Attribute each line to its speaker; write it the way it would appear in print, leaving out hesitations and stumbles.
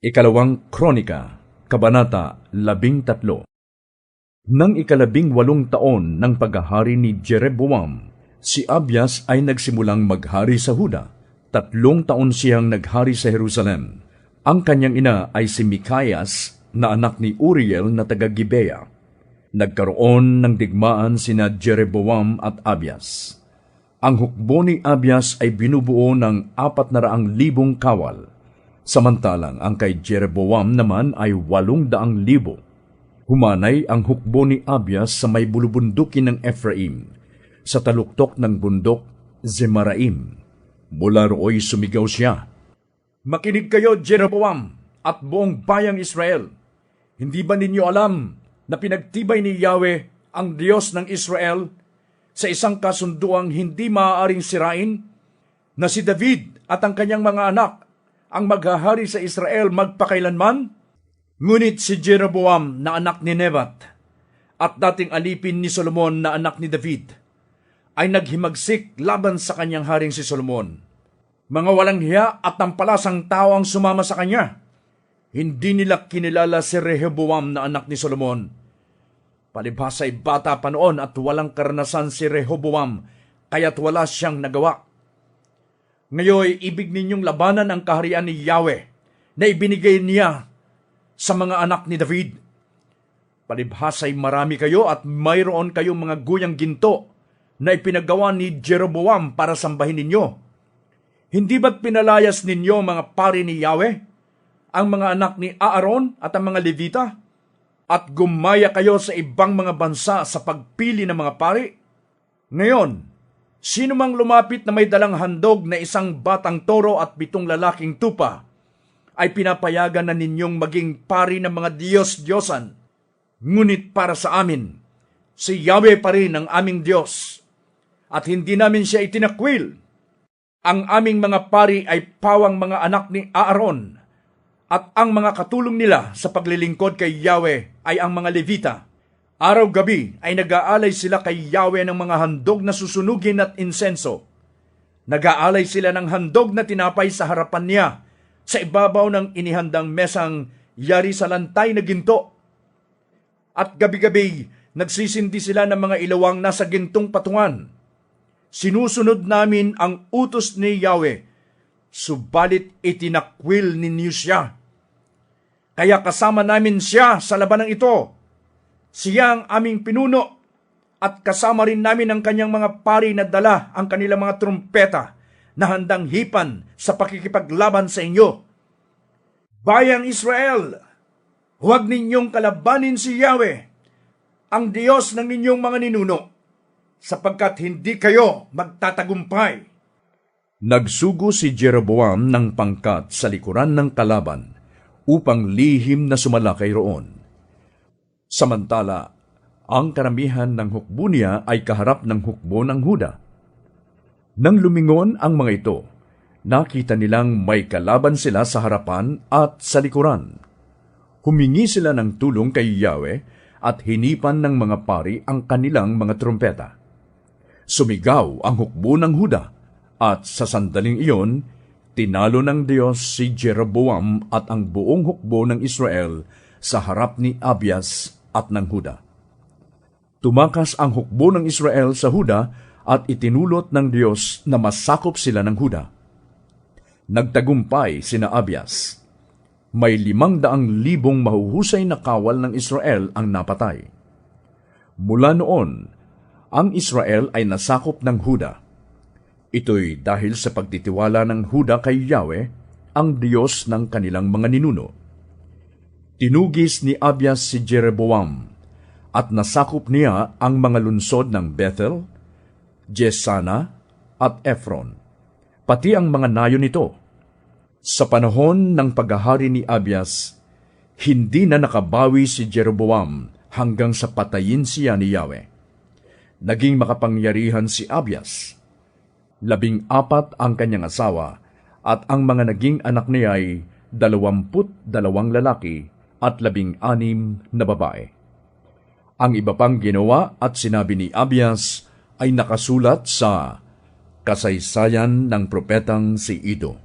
Speaker 1: Ikalawang Kronika, Kabanata 13. Nang 18 taon ng paghahari ni Jeroboam, si Abias ay nagsimulang maghari sa Huda. 3 taon siyang naghari sa Jerusalem. Ang kanyang ina ay si Mikayas na anak ni Uriel na taga-Gibea. Nagkaroon ng digmaan sina Jeroboam at Abias. Ang hukbo ni Abias ay binubuo ng 400,000 kawal. Samantalang ang kay Jeroboam naman ay 800,000. Humanay ang hukbo ni Abias sa may bulubundukin ng Ephraim, sa taluktok ng bundok Zemaraim. Mula rooy sumigaw siya, "Makinig kayo, Jeroboam, at buong bayang Israel. Hindi ba ninyo alam na pinagtibay ni Yahweh, ang Diyos ng Israel, sa isang kasunduang hindi maaaring sirain, na si David at ang kanyang mga anak ang maghahari sa Israel magpakailanman? Ngunit si Jeroboam na anak ni Nebat at dating alipin ni Solomon na anak ni David ay naghimagsik laban sa kanyang haring si Solomon. Mga walang hiya at tampalasang tao ang sumama sa kanya. Hindi nila kinilala si Rehoboam na anak ni Solomon. Palibhas ay bata pa noon at walang karanasan si Rehoboam, kaya't wala siyang nagawa. Ngayon, ibig ninyong labanan ang kaharian ni Yahweh na ibinigay niya sa mga anak ni David. Palibhas ay marami kayo at mayroon kayong mga guyang ginto na ipinagawa ni Jeroboam para sambahin ninyo. Hindi ba't pinalayas ninyo mga pari ni Yahweh, ang mga anak ni Aaron at ang mga Levita? At gumaya kayo sa ibang mga bansa sa pagpili ng mga pari? Ngayon, sino mang lumapit na may dalang handog na 1 batang toro at 7 lalaking tupa, ay pinapayagan na ninyong maging pari ng mga Diyos-Diyosan. Ngunit para sa amin, si Yahweh pa rin ang aming Diyos, at hindi namin siya itinakwil. Ang aming mga pari ay pawang mga anak ni Aaron, at ang mga katulong nila sa paglilingkod kay Yahweh ay ang mga Levita. Araw-gabi ay nag-aalay sila kay Yahweh ng mga handog na susunugin at insenso. Nag-aalay sila ng handog na tinapay sa harapan niya, sa ibabaw ng inihandang mesang yari sa lantay na ginto. At gabi-gabi, nagsisindi sila ng mga ilawang nasa gintong patungan. Sinusunod namin ang utos ni Yahweh, subalit itinakwil ninyo siya. Kaya kasama namin siya sa labanang ito. Siya ang aming pinuno, at kasama rin namin ang kanyang mga pari na dala ang kanilang mga trumpeta na handang hipan sa pakikipaglaban sa inyo. Bayang Israel, huwag ninyong kalabanin si Yahweh, ang Diyos ng inyong mga ninuno, sapagkat hindi kayo magtatagumpay." Nagsugo si Jeroboam ng pangkat sa likuran ng kalaban upang lihim na sumalakay roon. Samantala, ang karamihan ng hukbo niya ay kaharap ng hukbo ng Huda. Nang lumingon ang mga ito, nakita nilang may kalaban sila sa harapan at sa likuran. Humingi sila ng tulong kay Yahweh at hinipan ng mga pari ang kanilang mga trumpeta. Sumigaw ang hukbo ng Huda, at sa sandaling iyon, tinalo ng Diyos si Jeroboam at ang buong hukbo ng Israel sa harap ni Abias at ng Huda. Tumakas ang hukbo ng Israel sa Huda at itinulot ng Diyos na masakop sila ng Huda. Nagtagumpay sina Abias. May 500,000 mahuhusay na kawal ng Israel ang napatay. Mula noon, ang Israel ay nasakop ng Huda. Ito'y dahil sa pagtitiwala ng Huda kay Yahweh, ang Diyos ng kanilang mga ninuno. Tinugis ni Abias si Jeroboam, at nasakop niya ang mga lungsod ng Bethel, Jesana at Ephron, pati ang mga nayon nito. Sa panahon ng paghahari ni Abias, hindi na nakabawi si Jeroboam hanggang sa patayin siya ni Yahweh. Naging makapangyarihan si Abias. 14 ang kanyang asawa, at ang mga naging anak niya ay 22 lalaki at 16 na babae. Ang iba pang ginawa at sinabi ni Abias ay nakasulat sa kasaysayan ng propetang si Ido.